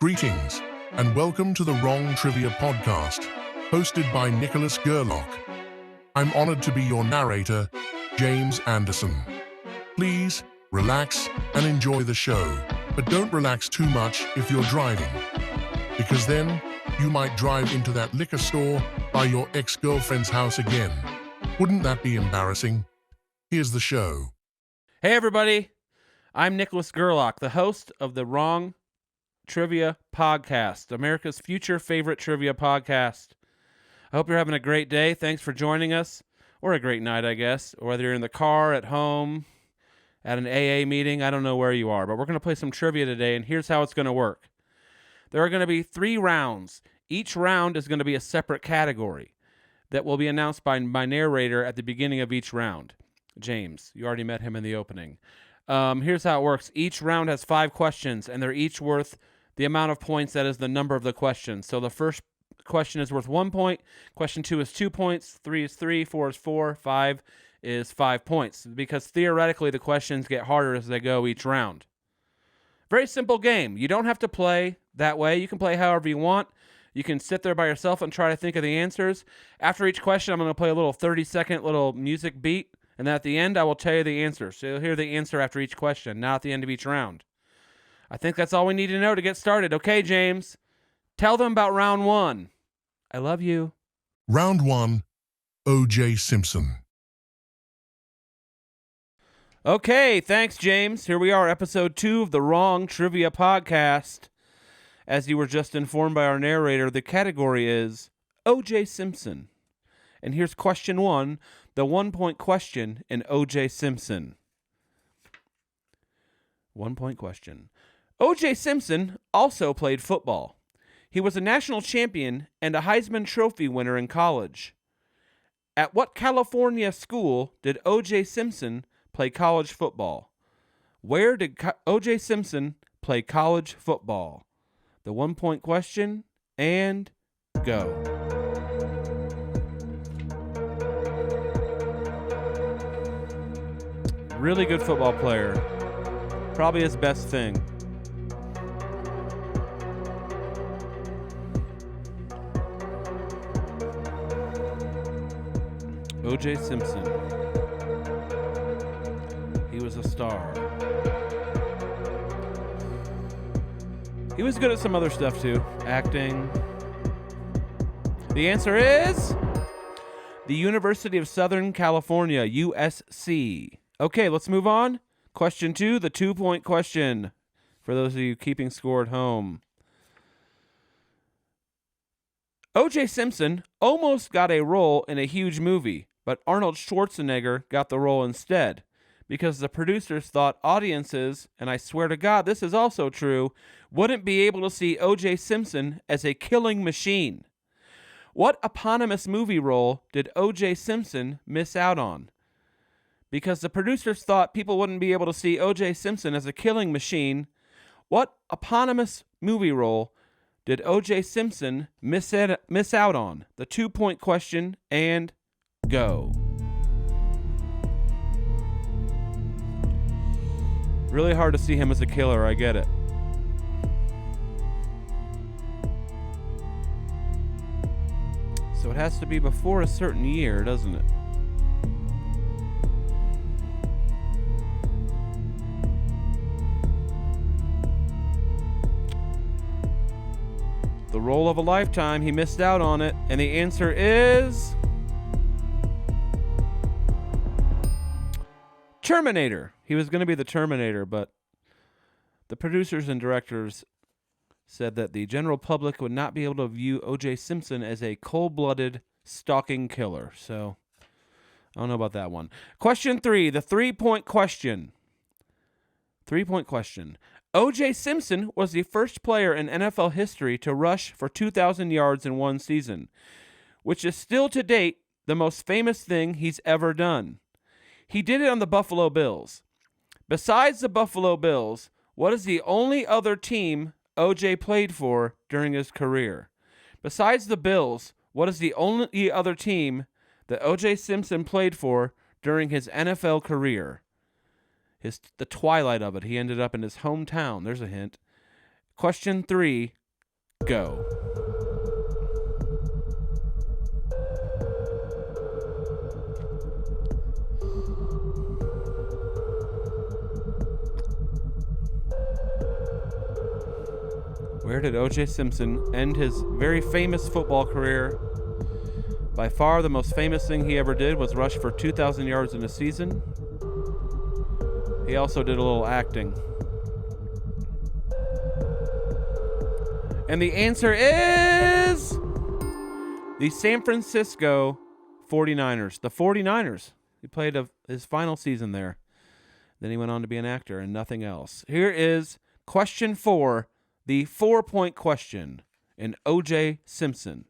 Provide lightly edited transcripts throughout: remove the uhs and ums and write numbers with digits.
Greetings, and welcome to the Wrong Trivia Podcast, hosted by Nicholas Gerlach. I'm honored to be your narrator, James Anderson. Please relax and enjoy the show, but don't relax too much if you're driving, because then you might drive into that liquor store by your ex-girlfriend's house again. Wouldn't that be embarrassing? Here's the show. Hey everybody, I'm Nicholas Gerlach, the host of the Wrong Trivia Podcast, America's future favorite trivia podcast. I hope you're having a great day. Thanks for joining us, or a great night, I guess, or whether you're in the car, at home, at an AA meeting. I don't know where you are, but we're going to play some trivia today, and here's how it's going to work. There are going to be 3 rounds. Each round is going to be a separate category that will be announced by my narrator at the beginning of each round. James, you already met him in the opening. Here's how it works. Each round has 5 questions, and they're each worth the amount of points that is the number of the questions. So the first question is worth 1 point. Question 2 is 2 points. 3 is 3. 4 is 4. 5 is 5 points. Because theoretically, the questions get harder as they go each round. Very simple game. You don't have to play that way. You can play however you want. You can sit there by yourself and try to think of the answers. After each question, I'm going to play a little 30-second little music beat. And then at the end, I will tell you the answer. So you'll hear the answer after each question, not at the end of each round. I think that's all we need to know to get started. Okay, James, tell them about round 1. I love you. Round 1, O.J. Simpson. Okay, thanks, James. Here we are, episode 2 of the Wrong Trivia Podcast. As you were just informed by our narrator, the category is O.J. Simpson. And here's question 1, the 1-point question in O.J. Simpson. 1-point question. O.J. Simpson also played football. He was a national champion and a Heisman Trophy winner in college. At what California school did O.J. Simpson play college football? Where did O.J. Simpson play college football? The 1-point question, and go. Really good football player. Probably his best thing. O.J. Simpson. He was a star. He was good at some other stuff too. Acting. The answer is the University of Southern California, USC. Okay, let's move on. Question 2, the 2-point question. For those of you keeping score at home. O.J. Simpson almost got a role in a huge movie, but Arnold Schwarzenegger got the role instead because the producers thought audiences, and I swear to God this is also true, wouldn't be able to see O.J. Simpson as a killing machine. What eponymous movie role did O.J. Simpson miss out on? Because the producers thought people wouldn't be able to see O.J. Simpson as a killing machine, what eponymous movie role did O.J. Simpson miss out on? The 2-point question, and go. Really hard to see him as a killer, I get it. So it has to be before a certain year, doesn't it? The role of a lifetime, he missed out on it, and the answer is Terminator. He was going to be the Terminator, but the producers and directors said that the general public would not be able to view O.J. Simpson as a cold-blooded, stalking killer. So, I don't know about that one. Question 3, the 3-point question. 3-point question. O.J. Simpson was the first player in NFL history to rush for 2,000 yards in one season, which is still to date the most famous thing he's ever done. He did it on the Buffalo Bills. Besides the Buffalo Bills, what is the only other team O.J. played for during his career? Besides the Bills, what is the only other team that O.J. Simpson played for during his NFL career? The twilight of it. He ended up in his hometown. There's a hint. Question 3, go. Where did O.J. Simpson end his very famous football career? By far the most famous thing he ever did was rush for 2,000 yards in a season. He also did a little acting. And the answer is the San Francisco 49ers. The 49ers. He played his final season there. Then he went on to be an actor and nothing else. Here is question 4, the 4-point question in O.J. Simpson.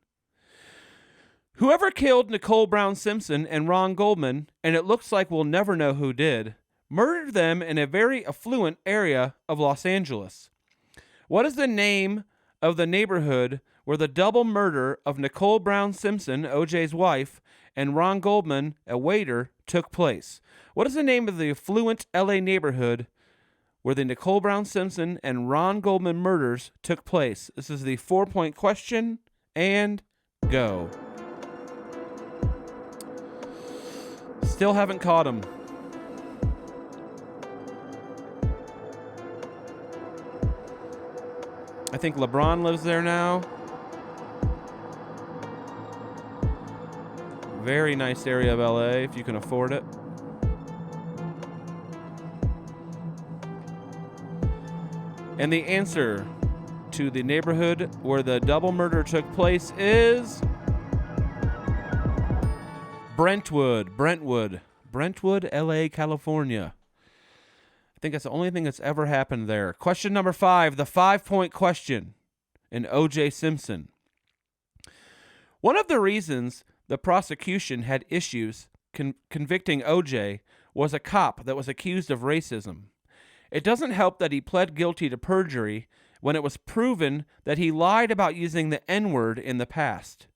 Whoever killed Nicole Brown Simpson and Ron Goldman, and it looks like we'll never know who did, murdered them in a very affluent area of Los Angeles. What is the name of the neighborhood where the double murder of Nicole Brown Simpson, O.J.'s wife, and Ron Goldman, a waiter, took place? What is the name of the affluent L.A. neighborhood where the Nicole Brown Simpson and Ron Goldman murders took place? This is the 4-point question, and go. Still haven't caught him. I think LeBron lives there now. Very nice area of LA if you can afford it. And the answer to the neighborhood where the double murder took place is Brentwood, LA, California. I think that's the only thing that's ever happened there. Question number 5, the 5-point question in O.J. Simpson. One of the reasons the prosecution had issues convicting O.J. was a cop that was accused of racism. It doesn't help that he pled guilty to perjury when it was proven that he lied about using the N-word in the past.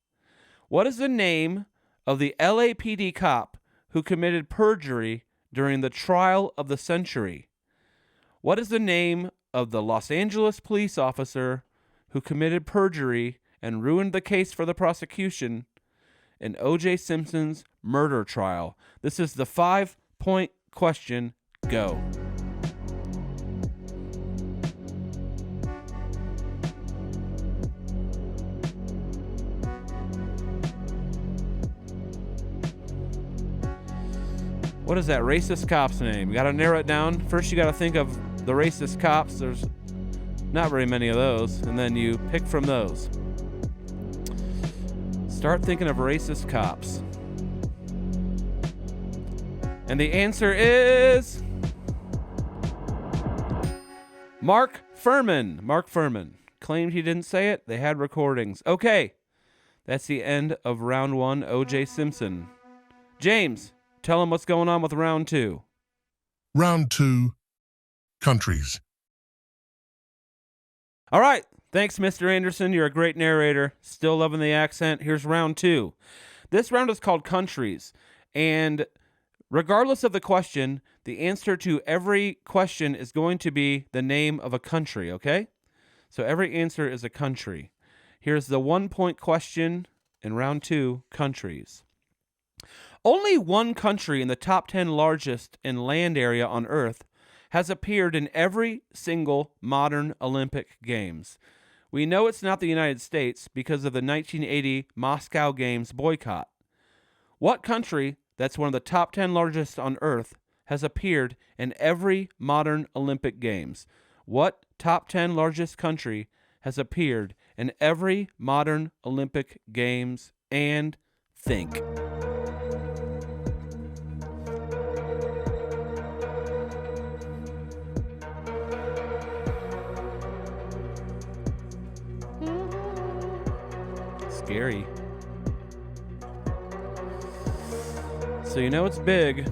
What is the name of the LAPD cop who committed perjury during the trial of the century? What is the name of the Los Angeles police officer who committed perjury and ruined the case for the prosecution in O.J. Simpson's murder trial? This is the 5-point question. Go. What is that racist cop's name? You got to narrow it down. First, you got to think of the racist cops. There's not very many of those. And then you pick from those. Start thinking of racist cops. And the answer is Mark Furman. Mark Furman claimed he didn't say it. They had recordings. Okay. That's the end of round 1, O.J. Simpson. James, tell him what's going on with round 2. Round 2, countries. All right. Thanks, Mr. Anderson. You're a great narrator. Still loving the accent. Here's round 2. This round is called countries. And regardless of the question, the answer to every question is going to be the name of a country, okay? So every answer is a country. Here's the 1-point question in round 2, countries. Only one country in the top 10 largest in land area on Earth has appeared in every single modern Olympic Games. We know it's not the United States because of the 1980 Moscow Games boycott. What country that's one of the top 10 largest on Earth has appeared in every modern Olympic Games? What top 10 largest country has appeared in every modern Olympic Games? And think. Scary. So you know it's big.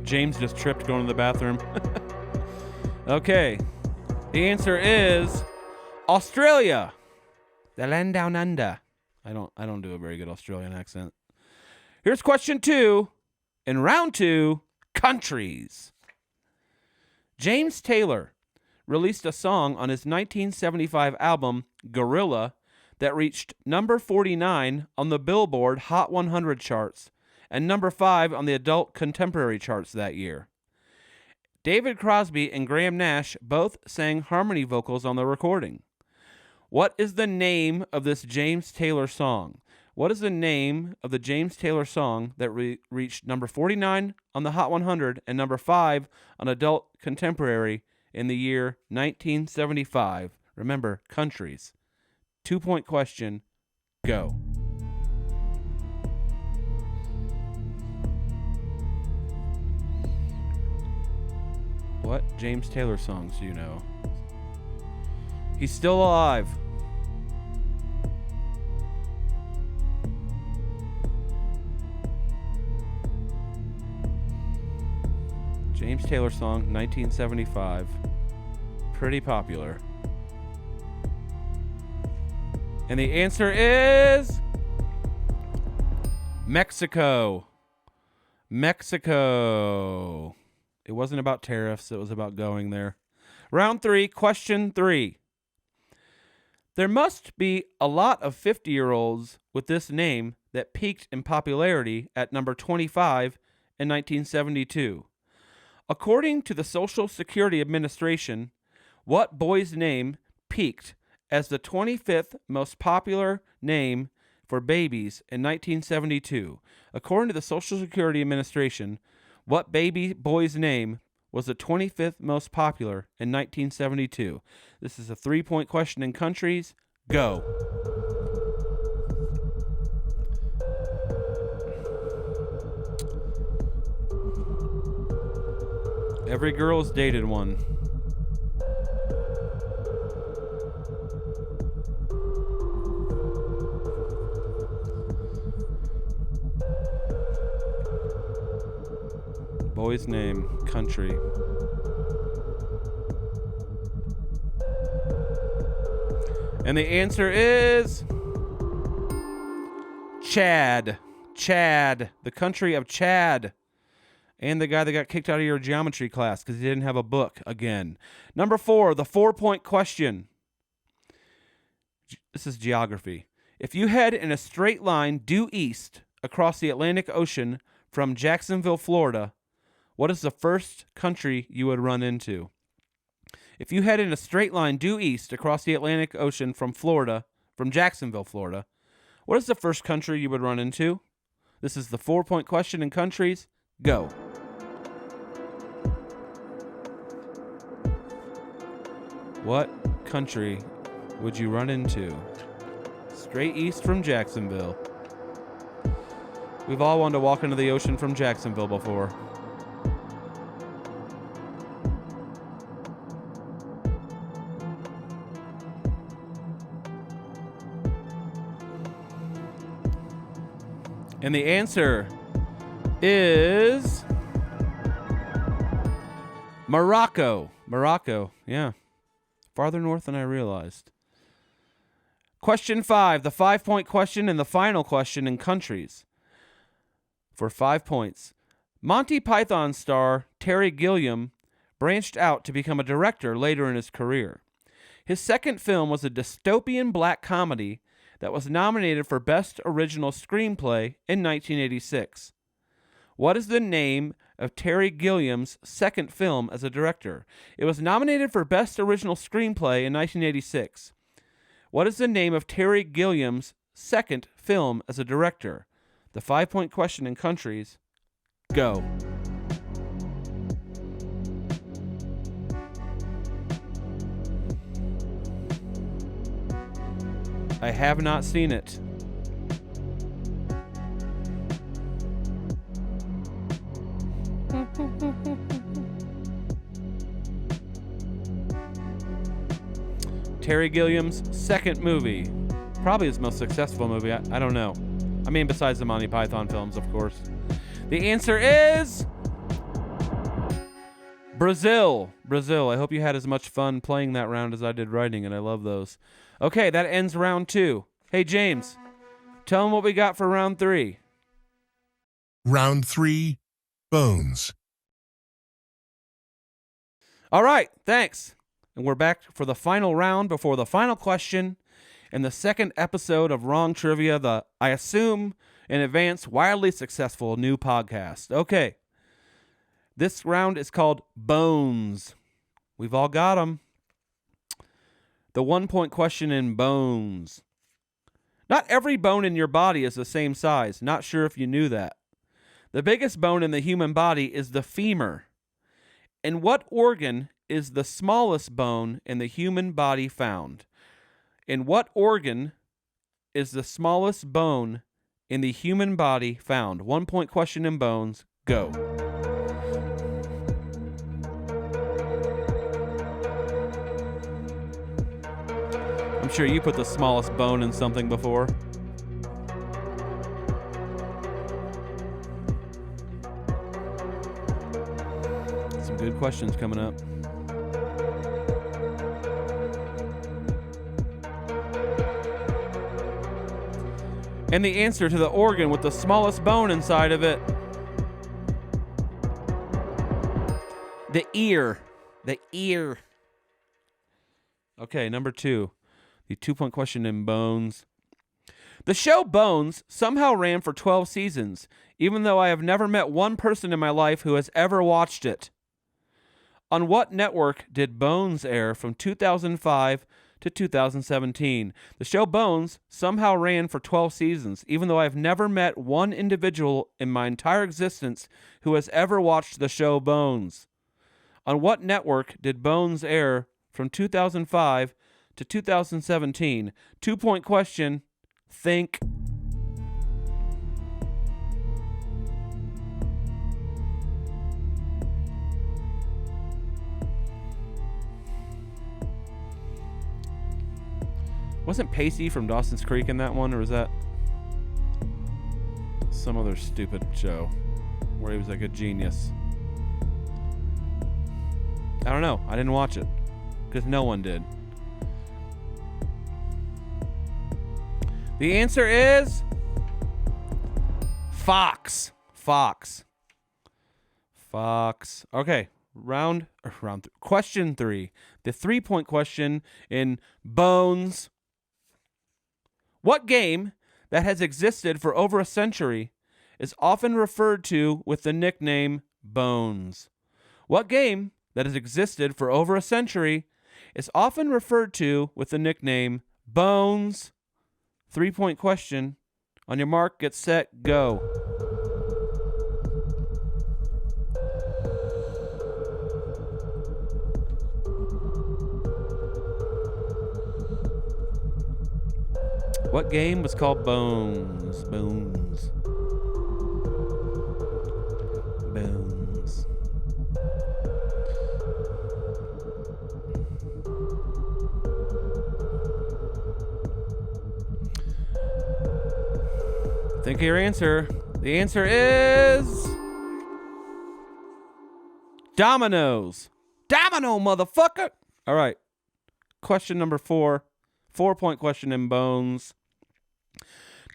James just tripped going to the bathroom. Okay. The answer is Australia. The land down under. I don't do a very good Australian accent. Here's question 2. In round 2, countries. James Taylor released a song on his 1975 album, Gorilla, that reached number 49 on the Billboard Hot 100 charts and number 5 on the adult contemporary charts that year. David Crosby and Graham Nash both sang harmony vocals on the recording. What is the name of this James Taylor song? What is the name of the James Taylor song that reached number 49 on the Hot 100 and number 5 on adult contemporary in the year 1975? Remember, countries. 2-point question. Go. What James Taylor songs do you know? He's still alive. James Taylor song, 1975. Pretty popular. And the answer is Mexico. Mexico. It wasn't about tariffs. It was about going there. Round 3, question 3. There must be a lot of 50-year-olds with this name that peaked in popularity at number 25 in 1972. According to the Social Security Administration, what boy's name peaked as the 25th most popular name for babies in 1972? According to the Social Security Administration, what baby boy's name was the 25th most popular in 1972? This is a 3-point question in countries. Go. Every girl's dated one. Boy's name, country. And the answer is Chad. Chad. The country of Chad. And the guy that got kicked out of your geometry class because he didn't have a book again. Number 4, the 4-point question. This is geography. If you head in a straight line due east across the Atlantic Ocean from Jacksonville, Florida, what is the first country you would run into? If you head in a straight line due east across the Atlantic Ocean from Jacksonville, Florida, what is the first country you would run into? This is the 4-point question in countries. Go. What country would you run into? Straight east from Jacksonville. We've all wanted to walk into the ocean from Jacksonville before. And the answer is Morocco. Morocco, yeah. Farther north than I realized. Question 5, the 5-point question and the final question in countries. For 5 points. Monty Python star Terry Gilliam branched out to become a director later in his career. His second film was a dystopian black comedy that was nominated for Best Original Screenplay in 1986. What is the name of Terry Gilliam's second film as a director? It was nominated for Best Original Screenplay in 1986. What is the name of Terry Gilliam's second film as a director? The 5-point question in countries. Go. I have not seen it. Terry Gilliam's second movie. Probably his most successful movie. I don't know. I mean, besides the Monty Python films, of course. The answer is Brazil. Brazil. I hope you had as much fun playing that round as I did writing it. I love those. Okay, that ends round 2. Hey, James, tell them what we got for round 3. Round 3, bones. All right, thanks. And we're back for the final round before the final question in the second episode of Wrong Trivia, the, I assume, in advance, wildly successful new podcast. Okay. This round is called Bones. We've all got them. The 1-point question in bones. Not every bone in your body is the same size. Not sure if you knew that. The biggest bone in the human body is the femur. In what organ is the smallest bone in the human body found? In what organ is the smallest bone in the human body found? 1-point question in bones. Go. I'm sure you put the smallest bone in something before. Some good questions coming up. And the answer to the organ with the smallest bone inside of it. The ear. The ear. Okay, number 2. The 2-point question in bones. The show Bones somehow ran for 12 seasons, even though I have never met one person in my life who has ever watched it. On what network did Bones air from 2005 to 2017? The show Bones somehow ran for 12 seasons, even though I have never met one individual in my entire existence who has ever watched the show Bones. On what network did Bones air from 2005 to 2017? 2-point question. Think. Wasn't Pacey from Dawson's Creek in that one, or was that some other stupid show where he was like a genius? I don't know. I didn't watch it because no one did. The answer is Fox. Fox. Okay, question 3. The 3-point question in Bones. What game that has existed for over a century is often referred to with the nickname Bones? What game that has existed for over a century is often referred to with the nickname Bones? 3-point question. On your mark, get set, go. What game was called Bones? Bones. Think of your answer. The answer is dominoes. Domino, motherfucker. All right. Question number 4. 4-point question in Bones.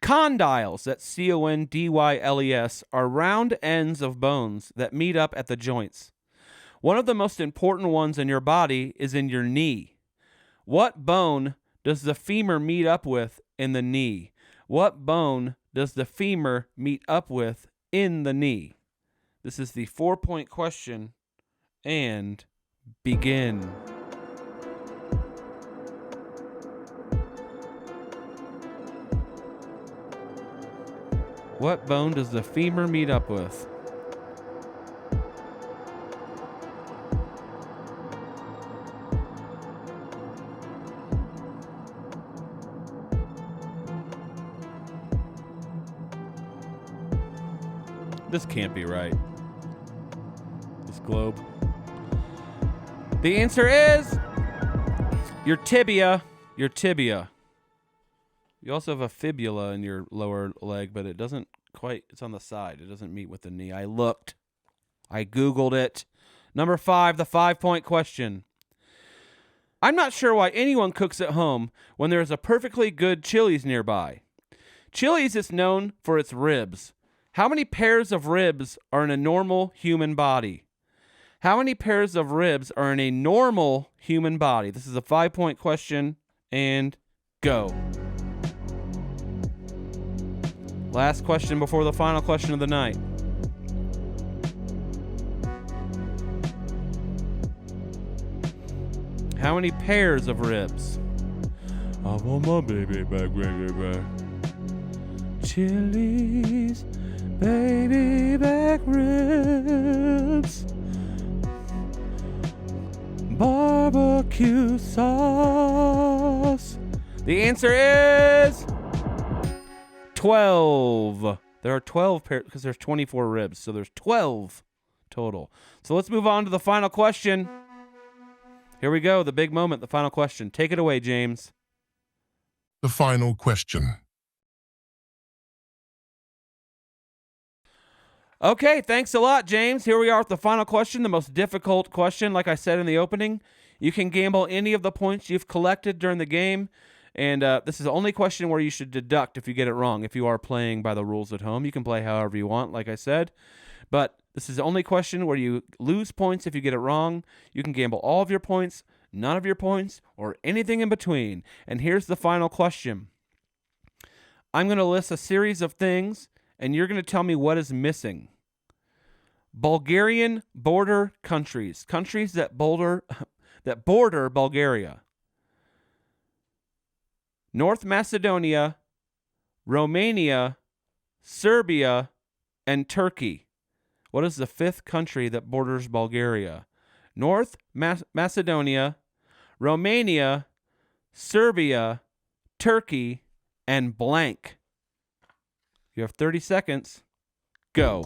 Condyles, that's C-O-N-D-Y-L-E-S, are round ends of bones that meet up at the joints. One of the most important ones in your body is in your knee. What bone does the femur meet up with in the knee? What bone does the femur meet up with in the knee? This is the 4-point question, and begin. What bone does the femur meet up with? This can't be right. This globe. The answer is your tibia. Your tibia. You also have a fibula in your lower leg, but it doesn't quite, it's on the side. It doesn't meet with the knee. I looked. I Googled it. Number 5, the 5-point question. I'm not sure why anyone cooks at home when there is a perfectly good Chili's nearby. Chili's is known for its ribs. How many pairs of ribs are in a normal human body? How many pairs of ribs are in a normal human body? This is a 5-point question, and go. Last question before the final question of the night. How many pairs of ribs? I want my baby back, baby back. Chili's baby back ribs. Barbecue sauce. The answer is 12. There are 12 pairs because there's 24 ribs, so there's 12 total. So let's move on to the final question. Here we go, the big moment, the final question. Take it away, James. The final question. Okay, thanks a lot, James. Here we are with the final question, the most difficult question. Like I said in the opening, you can gamble any of the points you've collected during the game, and this is the only question where you should deduct if you get it wrong. If you are playing by the rules at home, you can play however you want, like I said, but this is the only question where you lose points if you get it wrong. You can gamble all of your points, none of your points, or anything in between. And here's the final question. I'm going to list a series of things, and you're going to tell me what is missing. Bulgarian border countries. Countries that border Bulgaria. North Macedonia, Romania, Serbia, and Turkey. What is the fifth country that borders Bulgaria? North Macedonia, Romania, Serbia, Turkey, and blank. You have 30 seconds. Go.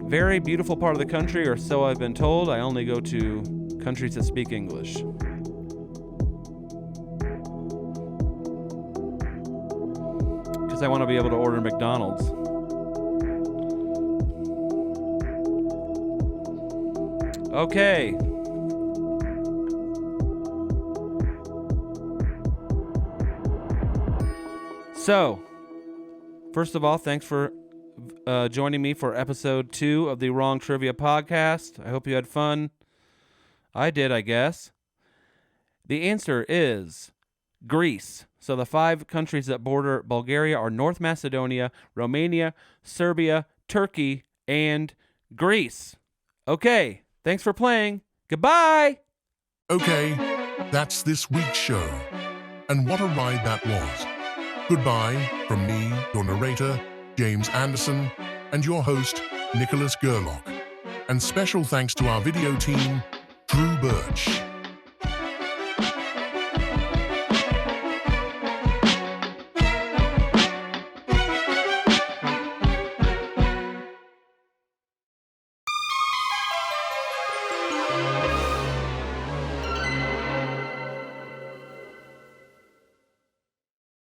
Very beautiful part of the country, or so I've been told. I only go to countries that speak English. Because I want to be able to order McDonald's. Okay. So, first of all, thanks for joining me for episode 2 of the Wrong Trivia Podcast. I hope you had fun. I did, I guess. The answer is Greece. So the 5 countries that border Bulgaria are North Macedonia, Romania, Serbia, Turkey, and Greece. Okay, thanks for playing. Goodbye! Okay, that's this week's show. And what a ride that was. Goodbye from me, your narrator, James Anderson, and your host, Nicholas Gerlock. And special thanks to our video team, Drew Birch.